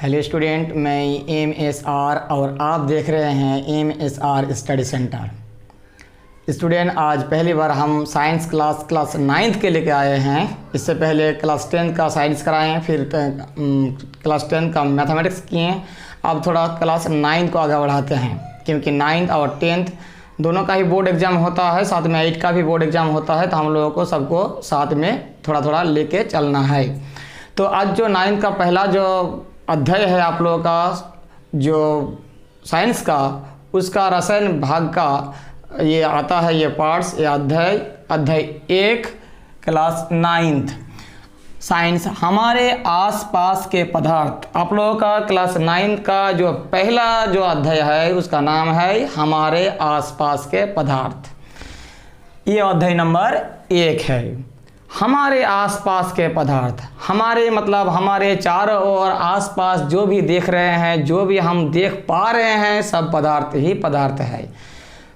Hello student, मैं MSR और आप देख रहे हैं MSR स्टडी सेंटर। स्टूडेंट, आज पहली बार हम साइंस क्लास 9th के लेके आए हैं। इससे पहले क्लास 10 का साइंस कराए, फिर क्लास 10 का मैथमेटिक्स किए। अब थोड़ा क्लास 9 को आगे बढ़ाते हैं, क्योंकि 9th और 10th दोनों का ही बोर्ड एग्ज़ाम होता है, साथ में 8 का भी बोर्ड एग्ज़ाम होता है। तो हम लोगों को सबको साथ में थोड़ा थोड़ा लेके चलना है। तो आज जो 9th का पहला जो अध्याय है आप लोगों का, जो साइंस का, उसका रसायन भाग का ये आता है, ये पार्ट्स, ये अध्याय 1 क्लास 9th साइंस, हमारे आसपास के पदार्थ। आप लोगों का क्लास 9th का जो पहला जो अध्याय है उसका नाम है हमारे आसपास के पदार्थ। ये अध्याय नंबर 1 है, हमारे आसपास के पदार्थ। हमारे मतलब हमारे चारों ओर आसपास जो भी देख रहे हैं, जो भी हम देख पा रहे हैं, सब पदार्थ ही पदार्थ है।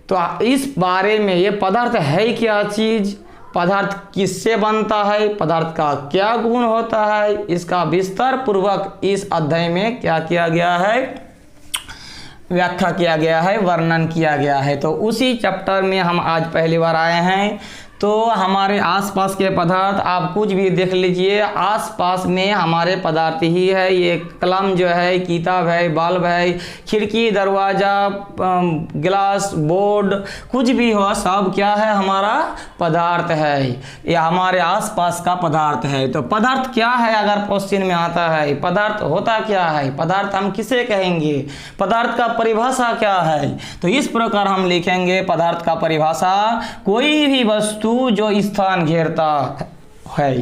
तो इस बारे में ये पदार्थ है क्या चीज़, पदार्थ किससे बनता है, पदार्थ का क्या गुण होता है, इसका विस्तार पूर्वक इस अध्याय में क्या किया गया है, व्याख्या किया गया है, वर्णन किया गया है। तो उसी चैप्टर में हम आज पहली बार आए हैं। तो हमारे आसपास के पदार्थ, आप कुछ भी देख लीजिए, आसपास में हमारे पदार्थ ही है। ये कलम जो है, किताब है, बल्ब है, खिड़की, दरवाज़ा, गिलास, बोर्ड, कुछ भी हो, सब क्या है, हमारा पदार्थ है। ये हमारे आसपास का पदार्थ है। तो पदार्थ क्या है, अगर क्वेश्चन में आता है पदार्थ होता क्या है, पदार्थ हम किसे कहेंगे, पदार्थ का परिभाषा क्या है। तो इस प्रकार हम लिखेंगे पदार्थ का परिभाषा, कोई भी वस्तु जो स्थान घेरता है,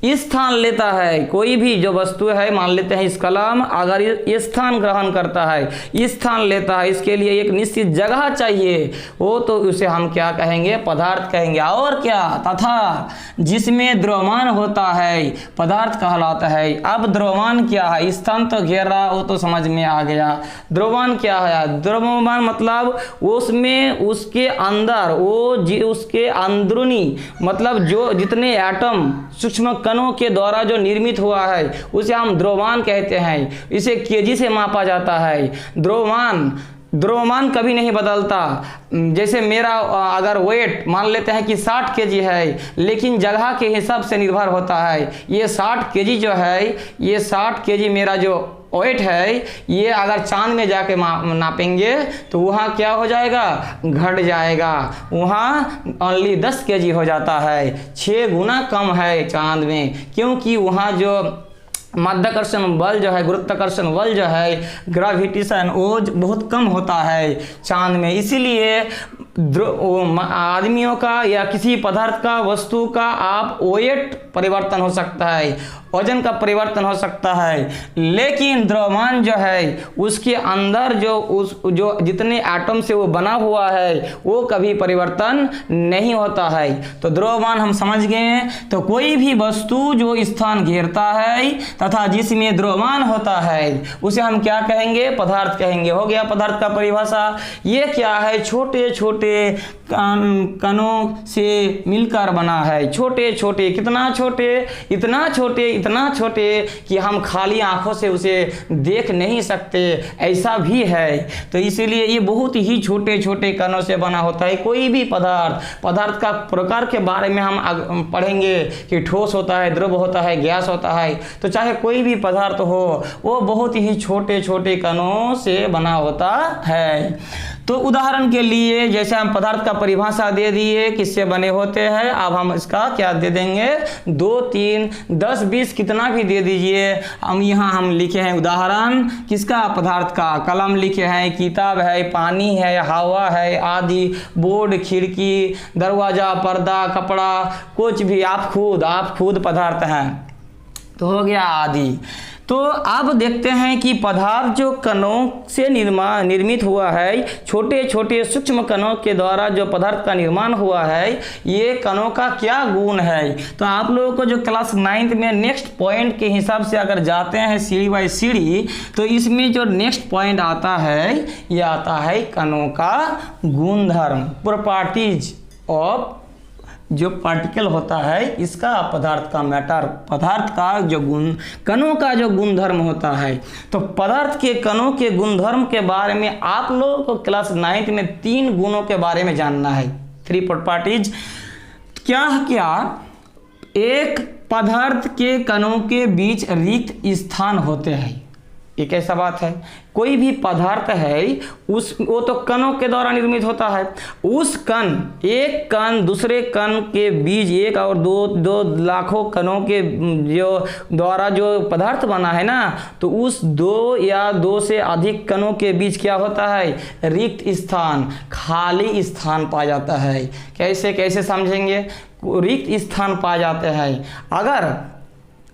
स्थान लेता है, कोई भी जो वस्तु है, मान लेते हैं इस कलम, अगर ये स्थान ग्रहण करता है, स्थान लेता है, इसके लिए एक निश्चित जगह चाहिए, वो तो उसे हम क्या कहेंगे, पदार्थ कहेंगे। और क्या, तथा जिसमें द्रव्यमान होता है पदार्थ कहलाता है। अब द्रव्यमान क्या है, स्थान तो घेर रहा, वो तो समझ में आ गया। द्रव्यमान क्या है, द्रव्यमान मतलब उसमें, उसके अंदर, उसके अंदरूनी, मतलब जो जितने एटम सूक्ष्म कणों के द्वारा जो निर्मित हुआ है उसे हम द्रव्यमान कहते हैं। इसे केजी से मापा जाता है। द्रव्यमान कभी नहीं बदलता। जैसे मेरा अगर वेट मान लेते हैं कि 60 केजी है, लेकिन जगह के हिसाब से निर्भर होता है। ये 60 केजी जो है, ये 60 केजी मेरा जो वेट है, ये अगर चांद में जाके नापेंगे तो वहाँ क्या हो जाएगा, घट जाएगा। वहाँ ओनली 10 केजी हो जाता है, 6 गुना कम है चांद में, क्योंकि वहाँ जो माध्याकर्षण बल जो है, गुरुत्वाकर्षण बल जो है, ग्रेविटेशन, वो बहुत कम होता है चांद में। इसीलिए आदमियों का या किसी पदार्थ का, वस्तु का आप वेट परिवर्तन हो सकता है, वजन का परिवर्तन हो सकता है, लेकिन द्रव्यमान जो है उसके अंदर जो जितने एटम से वो बना हुआ है वो कभी परिवर्तन नहीं होता है। तो द्रव्यमान हम समझ गए। तो कोई भी वस्तु जो स्थान घेरता है तथा जिसमें द्रव्यमान होता है उसे हम क्या कहेंगे, पदार्थ कहेंगे। हो गया पदार्थ का परिभाषा। ये क्या है, छोटे छोटे कणों से मिलकर बना है। छोटे छोटे, कितना छोटे, इतना छोटे, इतना छोटे कि हम खाली आंखों से उसे देख नहीं सकते, ऐसा भी है। तो इसीलिए ये बहुत ही छोटे छोटे कणों से बना होता है। कोई भी पदार्थ का प्रकार के बारे में हम पढ़ेंगे कि ठोस होता है, द्रव होता है, गैस होता है। तो चाहे कोई भी पदार्थ हो, वो बहुत ही छोटे छोटे कणों से बना होता है। तो उदाहरण के लिए जैसे हम पदार्थ का परिभाषा दे दिए, किससे बने होते हैं। अब हम इसका क्या दे देंगे, 2, 3, 10, 20 कितना भी दे दीजिए। हम लिखे हैं उदाहरण किसका, पदार्थ का। कलम लिखे हैं, किताब है, पानी है, हवा है आदि, बोर्ड, खिड़की, दरवाजा, पर्दा, कपड़ा, कुछ भी, आप खुद पदार्थ हैं। तो हो गया आदि। तो अब देखते हैं कि पदार्थ जो कणों से निर्मित हुआ है, छोटे छोटे सूक्ष्म कणों के द्वारा जो पदार्थ का निर्माण हुआ है, ये कणों का क्या गुण है। तो आप लोगों को जो क्लास 9th में नेक्स्ट पॉइंट के हिसाब से अगर जाते हैं सीढ़ी बाई सीढ़ी, तो इसमें जो नेक्स्ट पॉइंट आता है, ये आता है कणों का गुणधर्म, प्रॉपर्टीज ऑफ जो पार्टिकल होता है इसका पदार्थ का मैटर, पदार्थ का जो गुण, कणों का जो गुणधर्म होता है। तो पदार्थ के कणों के गुणधर्म के बारे में आप लोगों को क्लास 9th में 3 गुणों के बारे में जानना है। 3 प्रॉपर्टीज क्या एक पदार्थ के कणों के बीच रिक्त स्थान होते हैं। ये कैसा बात है? कोई भी पदार्थ है वो तो कणों के द्वारा निर्मित होता है। उस कण, एक कण दूसरे कण के बीच, एक और दो लाखों कणों के जो द्वारा जो पदार्थ बना है ना, तो उस 2 या 2 से अधिक कणों के बीच क्या होता है? रिक्त स्थान, खाली स्थान पाया जाता है। कैसे समझेंगे? रिक्त स्थान पाए जाते हैं। अगर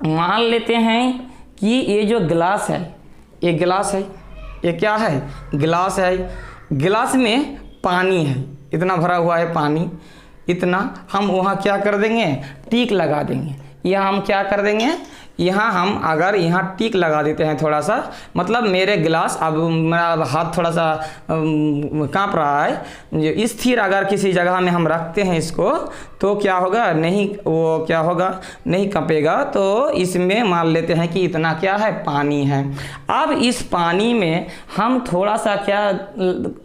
मान लेते हैं कि ये जो गिलास है, ये गिलास है, ये क्या है? गिलास है। गिलास में पानी है, इतना भरा हुआ है पानी, इतना हम वहाँ क्या कर देंगे? टिक लगा देंगे। यहाँ हम क्या कर देंगे? यहाँ हम अगर यहाँ टिक लगा देते हैं थोड़ा सा, मतलब मेरे गिलास, अब मेरा हाथ थोड़ा सा कांप रहा है, जो स्थिर अगर किसी जगह में हम रखते हैं इसको, तो क्या होगा? नहीं, वो क्या होगा? नहीं कंपेगा। तो इसमें मान लेते हैं कि इतना क्या है? पानी है। अब इस पानी में हम थोड़ा सा क्या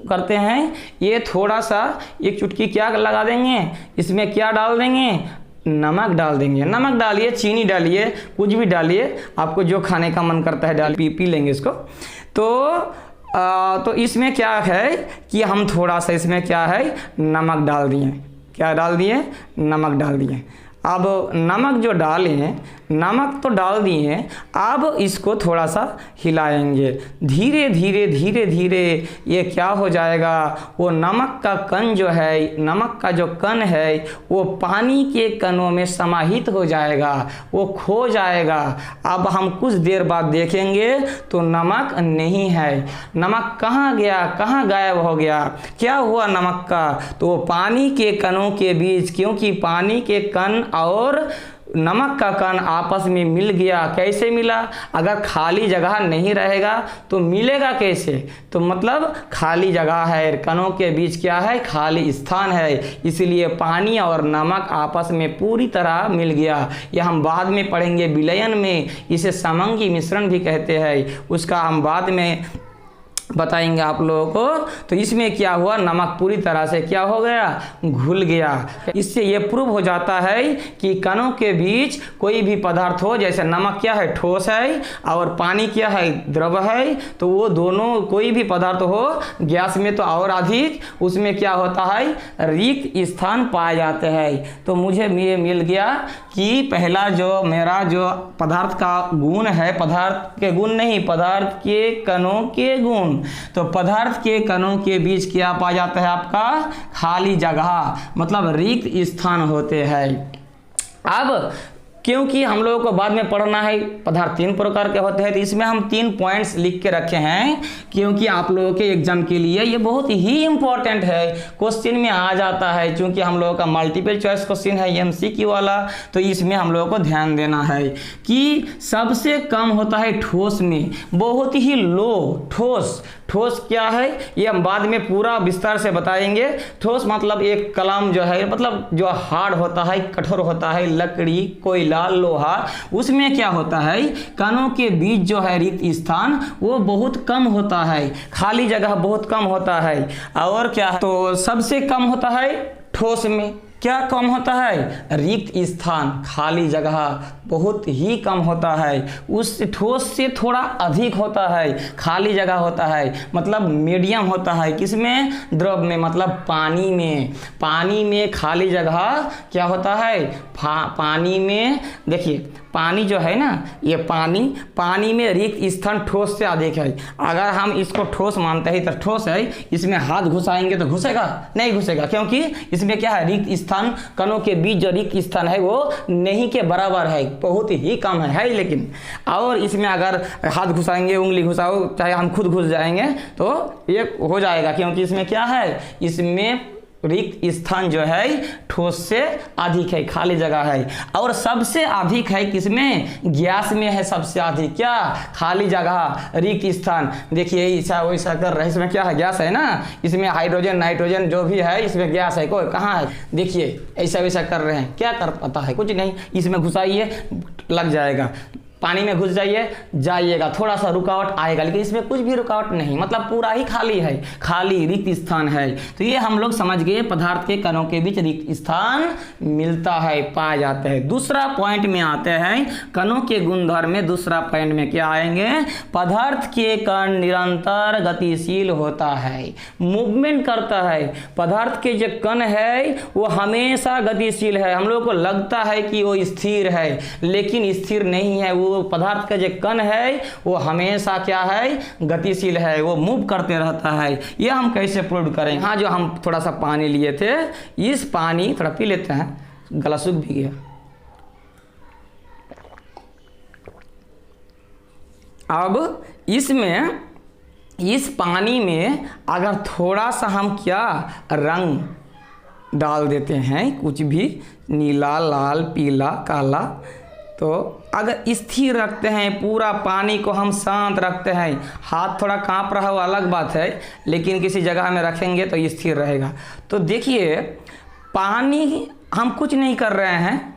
करते हैं? ये थोड़ा सा एक चुटकी क्या लगा देंगे? इसमें क्या डाल देंगे? नमक डाल देंगे। नमक डालिए, चीनी डालिए, कुछ भी डालिए, आपको जो खाने का मन करता है डालिए, पी लेंगे इसको। तो इसमें क्या है कि हम थोड़ा सा इसमें क्या है? नमक डाल दिए। क्या डाल दिए? नमक डाल दिए। अब नमक जो डाले हैं, नमक तो डाल दिए हैं, अब इसको थोड़ा सा हिलाएंगे। धीरे धीरे ये क्या हो जाएगा? वो नमक का कण जो है, नमक का जो कण है वो पानी के कणों में समाहित हो जाएगा, वो खो जाएगा। अब हम कुछ देर बाद देखेंगे तो नमक नहीं है। नमक कहाँ गया? कहाँ गायब हो गया? क्या हुआ नमक का? तो वो पानी के कणों के बीच, क्योंकि पानी के कण और नमक का कण आपस में मिल गया। कैसे मिला? अगर खाली जगह नहीं रहेगा तो मिलेगा कैसे? तो मतलब खाली जगह है, कणों के बीच क्या है? खाली स्थान है, इसलिए पानी और नमक आपस में पूरी तरह मिल गया। यह हम बाद में पढ़ेंगे विलयन में, इसे समंगी मिश्रण भी कहते हैं, उसका हम बाद में बताएंगे आप लोगों को। तो इसमें क्या हुआ? नमक पूरी तरह से क्या हो गया? घुल गया। इससे ये प्रूव हो जाता है कि कणों के बीच कोई भी पदार्थ हो, जैसे नमक क्या है? ठोस है, और पानी क्या है? द्रव है। तो वो दोनों कोई भी पदार्थ हो, गैस में तो और अधिक, उसमें क्या होता है? रिक्त स्थान पाए जाते हैं। तो मुझे ये मिल गया कि पहला जो मेरा जो पदार्थ का गुण है, पदार्थ के गुण नहीं, पदार्थ के कणों के गुण। तो पदार्थ के कणों के बीच क्या पाया जाता है? आपका खाली जगह, मतलब रिक्त स्थान होते हैं। अब क्योंकि हम लोगों को बाद में पढ़ना है, पदार्थ 3 प्रकार के होते हैं, तो इसमें हम 3 पॉइंट्स लिख के रखे हैं, क्योंकि आप लोगों के एग्जाम के लिए ये बहुत ही इंपॉर्टेंट है, क्वेश्चन में आ जाता है। क्योंकि हम लोगों का मल्टीपल चॉइस क्वेश्चन है, एमसीक्यू वाला, तो इसमें हम लोगों को ध्यान देना है कि सबसे कम होता है ठोस में, बहुत ही लो ठोस। ठोस क्या है ये हम बाद में पूरा विस्तार से बताएंगे। ठोस मतलब एक कलम जो है, मतलब जो हार्ड होता है, कठोर होता है, लकड़ी, कोयला, लोहा, उसमें क्या होता है? कणों के बीच जो है रिक्त स्थान वो बहुत कम होता है, खाली जगह बहुत कम होता है। और क्या? तो सबसे कम होता है ठोस में। क्या कम होता है? रिक्त स्थान, खाली जगह बहुत ही कम होता है। उस ठोस से थोड़ा अधिक होता है, खाली जगह होता है, मतलब मीडियम होता है। किसमें? द्रव में, मतलब पानी में। पानी में खाली जगह क्या होता है? पानी में देखिए, पानी जो है ना, ये पानी में रिक्त स्थान ठोस से अधिक है। अगर हम इसको ठोस मानते हैं तो ठोस है, इसमें हाथ घुसाएंगे तो घुसेगा? नहीं घुसेगा, क्योंकि इसमें क्या है? रिक्त स्थान, कणों के बीच जो रिक्त स्थान है वो नहीं के बराबर है, बहुत ही कम है लेकिन। और इसमें अगर हाथ घुसाएंगे, उंगली घुसाओ, चाहे हम खुद घुस जाएंगे तो ये हो जाएगा, क्योंकि इसमें क्या है? इसमें रिक्त स्थान जो है ठोस से अधिक है, खाली जगह है। और सबसे अधिक है किसमें? गैस में है सबसे अधिक। क्या? खाली जगह, रिक्त स्थान। देखिए ऐसा वैसा कर रहे हैं, इसमें क्या है? गैस है ना, इसमें हाइड्रोजन नाइट्रोजन जो भी है इसमें गैस है। कोई कहाँ है? देखिए ऐसा वैसा कर रहे हैं, क्या कर पाता है? कुछ नहीं। इसमें घुसाइए लग जाएगा, पानी में घुस जाइए जाइएगा, थोड़ा सा रुकावट आएगा, लेकिन इसमें कुछ भी रुकावट नहीं, मतलब पूरा ही खाली है, खाली रिक्त स्थान है। तो ये हम लोग समझ गए, पदार्थ के कणों के बीच रिक्त स्थान मिलता है, पाया जाता है। दूसरा पॉइंट में आते हैं कणों के गुणधर्म में। दूसरा पॉइंट में क्या आएंगे? पदार्थ के कण निरंतर गतिशील होता है, मूवमेंट करता है। पदार्थ के जो कण है वो हमेशा गतिशील है। हम लोग को लगता है कि वो स्थिर है, लेकिन स्थिर नहीं है। वो पदार्थ का जो कण है वो हमेशा क्या है? गतिशील है, वो मूव करते रहता है। ये हम कैसे प्रूव करें? हाँ, जो हम थोड़ा सा पानी लिए थे, इस पानी थोड़ा पी लेते हैं, गला सूख भी गया। अब इसमें, इस पानी में अगर थोड़ा सा हम क्या रंग डाल देते हैं, कुछ भी, नीला, लाल, पीला, काला, तो अगर स्थिर रखते हैं पूरा पानी को, हम शांत रखते हैं, हाथ थोड़ा कांप रहा हो अलग बात है, लेकिन किसी जगह में रखेंगे तो स्थिर रहेगा। तो देखिए पानी हम कुछ नहीं कर रहे हैं।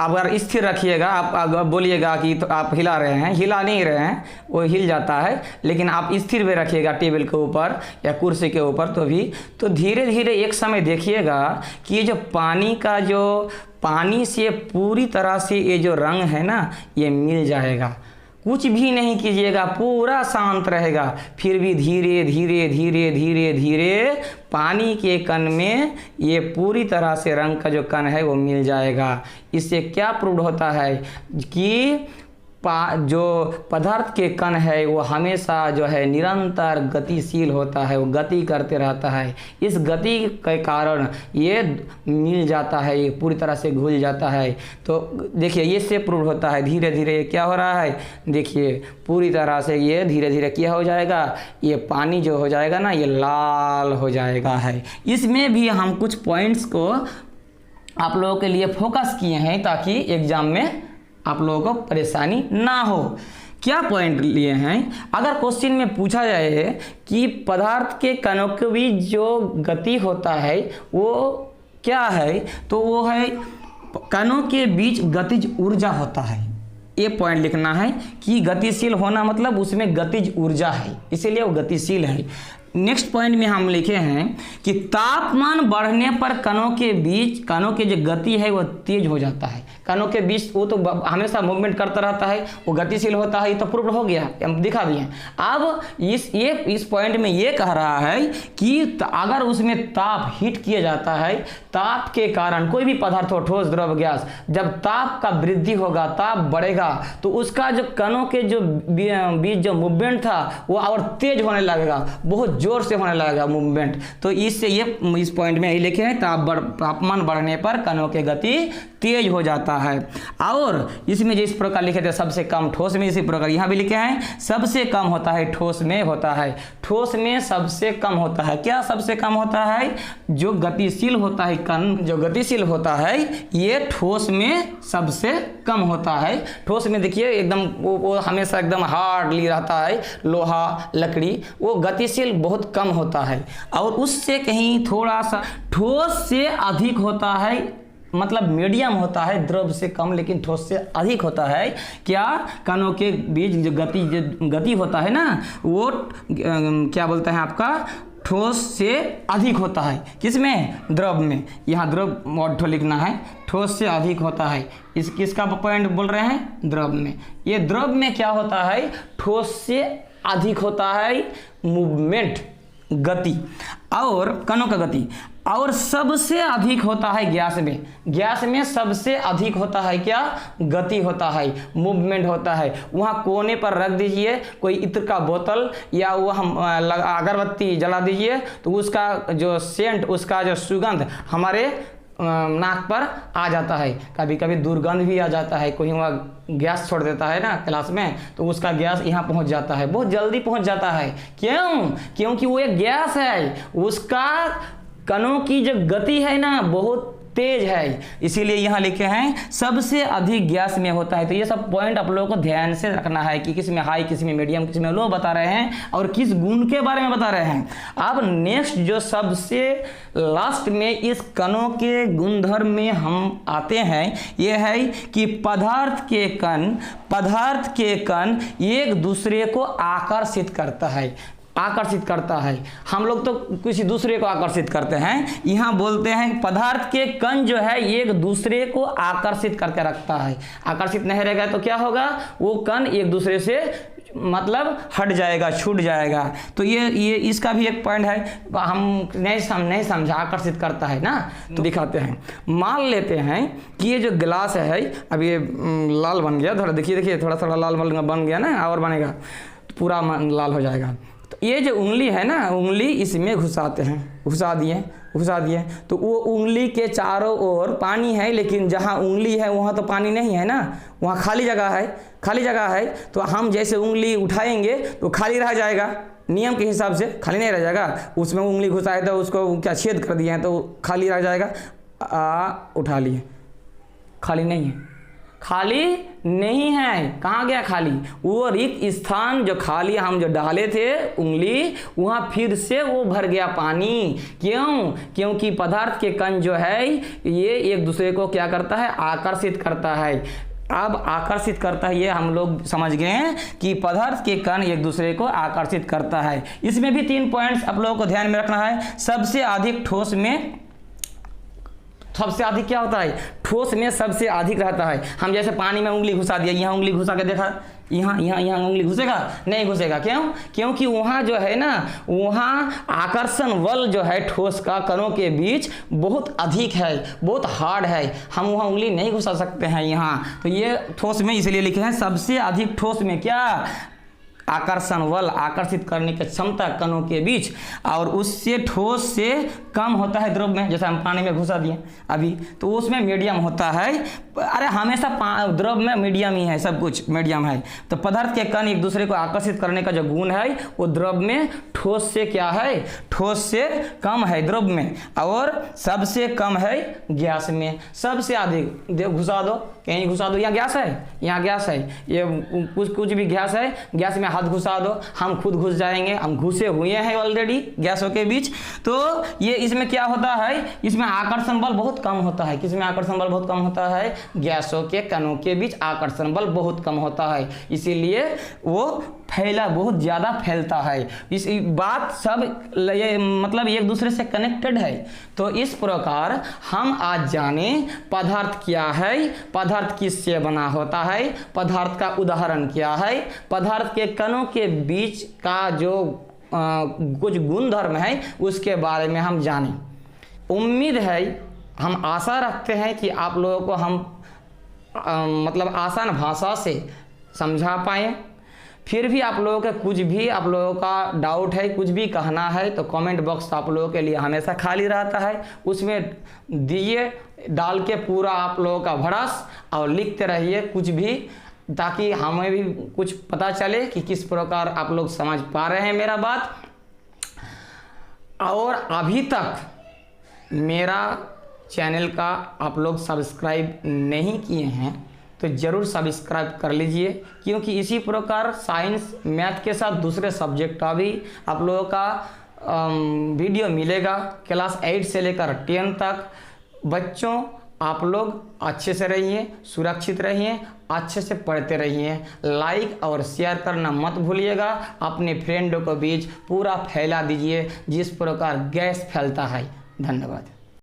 अगर स्थिर रखिएगा, आप बोलिएगा कि तो आप हिला रहे हैं, हिला नहीं रहे हैं, वो हिल जाता है। लेकिन आप स्थिर में रखिएगा टेबल के ऊपर या कुर्सी के ऊपर, तो धीरे धीरे एक समय देखिएगा कि ये जो पानी का, जो पानी से पूरी तरह से ये जो रंग है ना, ये मिल जाएगा। कुछ भी नहीं कीजिएगा, पूरा शांत रहेगा, फिर भी धीरे धीरे धीरे धीरे धीरे पानी के कण में ये पूरी तरह से रंग का जो कण है वो मिल जाएगा। इससे क्या प्रूव होता है कि जो पदार्थ के कण है वो हमेशा जो है निरंतर गतिशील होता है, वो गति करते रहता है। इस गति के कारण ये मिल जाता है, ये पूरी तरह से घुल जाता है। तो देखिए ये से प्रूव होता है। धीरे धीरे क्या हो रहा है? देखिए पूरी तरह से ये धीरे धीरे क्या हो जाएगा? ये पानी जो हो जाएगा ना, ये लाल हो जाएगा है। इसमें भी हम कुछ पॉइंट्स को आप लोगों के लिए फोकस किए हैं ताकि एग्जाम में आप लोगों को परेशानी ना हो। क्या पॉइंट लिए हैं? अगर क्वेश्चन में पूछा जाए कि पदार्थ के कणों के बीच जो गति होता है वो क्या है, तो वो है कणों के बीच गतिज ऊर्जा होता है। ये पॉइंट लिखना है कि गतिशील होना मतलब उसमें गतिज ऊर्जा है, इसीलिए वो गतिशील है। नेक्स्ट पॉइंट में हम लिखे हैं कि तापमान बढ़ने पर कणों के बीच, कणों की जो गति है वो तेज हो जाता है। कणों के बीच वो तो हमेशा मूवमेंट करता रहता है, वो गतिशील होता है, ये तो प्रूव हो गया, हम दिखा दिए। अब इस पॉइंट में ये कह रहा है कि अगर उसमें ताप हीट किया जाता है, ताप के कारण कोई भी पदार्थ हो, ठोस, द्रव, गैस, जब ताप का वृद्धि होगा, ताप बढ़ेगा, तो उसका जो कणों के जो बीच जो मूवमेंट था वो और तेज होने लगेगा, बहुत जोर से होने लगेगा मूवमेंट। तो इससे ये इस पॉइंट में यही लिखे हैं, तापमान बढ़ने पर कणों की गति तेज हो जाता है। और इसमें जिस प्रकार लिखे थे सबसे कम ठोस में, इसी प्रकार यहाँ भी लिखे हैं सबसे कम होता है ठोस में होता है। ठोस में सबसे कम होता है। क्या सबसे कम होता है? जो गतिशील होता है कण, जो गतिशील होता है ये ठोस में सबसे कम होता है। ठोस में देखिए एकदम वो हमेशा एकदम हार्डली रहता है, लोहा, लकड़ी, वो गतिशील बहुत कम होता है। और उससे कहीं थोड़ा सा ठोस से अधिक होता है, मतलब मीडियम होता है, द्रव से कम लेकिन ठोस से अधिक होता है। क्या? कणों के बीच जो गति होता है ना, वो क्या बोलते हैं आपका, ठोस से अधिक होता है। किसमें? द्रव में। यहाँ द्रव मोड लिखना है, ठोस से अधिक होता है। किसका पॉइंट बोल रहे हैं? द्रव में। ये द्रव में क्या होता है? ठोस से अधिक होता है मूवमेंट, गति, और कणों का गति। और सबसे अधिक होता है गैस में। गैस में सबसे अधिक होता है क्या? गति होता है, मूवमेंट होता है। वहाँ कोने पर रख दीजिए कोई इत्र का बोतल या वो हम अगरबत्ती जला दीजिए, तो उसका जो सेंट, उसका जो सुगंध हमारे नाक पर आ जाता है। कभी कभी दुर्गंध भी आ जाता है, कोई वहाँ गैस छोड़ देता है ना क्लास में, तो उसका गैस यहाँ पहुँच जाता है, बहुत जल्दी पहुँच जाता है। क्यों? क्योंकि वो एक गैस है, उसका कणों की जो गति है ना बहुत तेज है, इसीलिए यहाँ लिखे हैं सबसे अधिक गैस में होता है। तो ये सब पॉइंट आप लोगों को ध्यान से रखना है कि किस में हाई, किस में मीडियम, किस में लो बता रहे हैं और किस गुण के बारे में बता रहे हैं। अब नेक्स्ट जो सबसे लास्ट में इस कणों के गुणधर्म में हम आते हैं, ये है कि पदार्थ के कण एक दूसरे को आकर्षित करता है। हम लोग तो किसी दूसरे को आकर्षित करते हैं, यहाँ बोलते हैं पदार्थ के कण जो है एक दूसरे को आकर्षित करके रखता है। आकर्षित नहीं रहेगा तो क्या होगा, वो कण एक दूसरे से मतलब हट जाएगा, छूट जाएगा। तो ये इसका भी एक पॉइंट है, हम नहीं समझा, आकर्षित करता है ना। तो दिखाते हैं, मान लेते हैं कि ये जो गिलास है अब ये लाल बन गया, थोड़ा देखिए थोड़ा लाल बन गया ना, और बनेगा तो पूरा लाल हो जाएगा। ये जो उंगली है ना, उंगली इसमें घुसा दिए तो वो उंगली के चारों ओर पानी है, लेकिन जहाँ उंगली है वहाँ तो पानी नहीं है ना, वहाँ खाली जगह है। तो हम जैसे उंगली उठाएंगे तो खाली रह जाएगा, नियम के हिसाब से खाली नहीं रह जाएगा। उसमें उंगली घुसाए तो उसको क्या छेद कर दिए हैं तो खाली रह जाएगा। उठा लिए, खाली नहीं है, कहाँ गया खाली? वो रिक्त स्थान जो खाली हम जो डाले थे उंगली, वहाँ फिर से वो भर गया पानी। क्योंकि पदार्थ के कण जो है ये एक दूसरे को क्या करता है, आकर्षित करता है। अब आकर्षित करता है ये हम लोग समझ गए हैं कि पदार्थ के कण एक दूसरे को आकर्षित करता है। इसमें भी 3 पॉइंट्स आप लोगों को ध्यान में रखना है। सबसे अधिक ठोस में सबसे अधिक क्या होता है, ठोस में सबसे अधिक रहता है। हम जैसे पानी में उंगली घुसा दिया, यहाँ उंगली घुसा के देखा, यहाँ उंगली घुसेगा नहीं घुसेगा, क्योंकि वहाँ जो है ना, वहाँ आकर्षण बल जो है ठोस का कणों के बीच बहुत अधिक है, बहुत हार्ड है, हम वहाँ उंगली नहीं घुसा सकते हैं यहाँ। तो ये ठोस में इसलिए लिखे हैं सबसे अधिक ठोस में क्या, आकर्षण बल, आकर्षित करने की क्षमता कणों के बीच, और उससे ठोस से कम होता है द्रव में। जैसे हम पानी में घुसा दिए अभी, तो उसमें मीडियम होता है। अरे हमेशा द्रव में मीडियम ही है, सब कुछ मीडियम है। तो पदार्थ के कण एक दूसरे को आकर्षित करने का जो गुण है वो द्रव में ठोस से क्या है, ठोस से कम है द्रव में, और सबसे कम है गैस में। सबसे अधिक घुसा दो, कहीं घुसा दो, यहाँ गैस है, ये कुछ भी गैस है, गैस में हाथ घुसा दो, हम खुद घुस जाएंगे, हम घुसे हुए हैं ऑलरेडी गैसों के बीच। तो ये इसमें क्या होता है, इसमें आकर्षण बल बहुत कम होता है। किसमें आकर्षण बल बहुत कम होता है, गैसों के कणों के बीच आकर्षण बल बहुत कम होता है, इसीलिए वो बहुत ज़्यादा फैलता है। इस बात सब ये मतलब एक दूसरे से कनेक्टेड है। तो इस प्रकार हम आज जाने पदार्थ क्या है, पदार्थ किससे बना होता है, पदार्थ का उदाहरण क्या है, पदार्थ के कणों के बीच का जो कुछ गुणधर्म है उसके बारे में हम जाने। उम्मीद है, हम आशा रखते हैं कि आप लोगों को हम मतलब आसान भाषा से समझा पाएँ। फिर भी आप लोगों के कुछ भी आप लोगों का डाउट है, कुछ भी कहना है, तो कमेंट बॉक्स आप लोगों के लिए हमेशा खाली रहता है, उसमें दिए डाल के पूरा आप लोगों का भड़ास और लिखते रहिए कुछ भी, ताकि हमें भी कुछ पता चले कि किस प्रकार आप लोग समझ पा रहे हैं मेरा बात। और अभी तक मेरा चैनल का आप लोग सब्सक्राइब नहीं किए हैं तो ज़रूर सब्सक्राइब कर लीजिए, क्योंकि इसी प्रकार साइंस मैथ के साथ दूसरे सब्जेक्ट का भी आप लोगों का वीडियो मिलेगा। क्लास 8 से लेकर 10 तक बच्चों, आप लोग अच्छे से रहिए, सुरक्षित रहिए, अच्छे से पढ़ते रहिए। लाइक और शेयर करना मत भूलिएगा, अपने फ्रेंडों के बीच पूरा फैला दीजिए जिस प्रकार गैस फैलता है। धन्यवाद।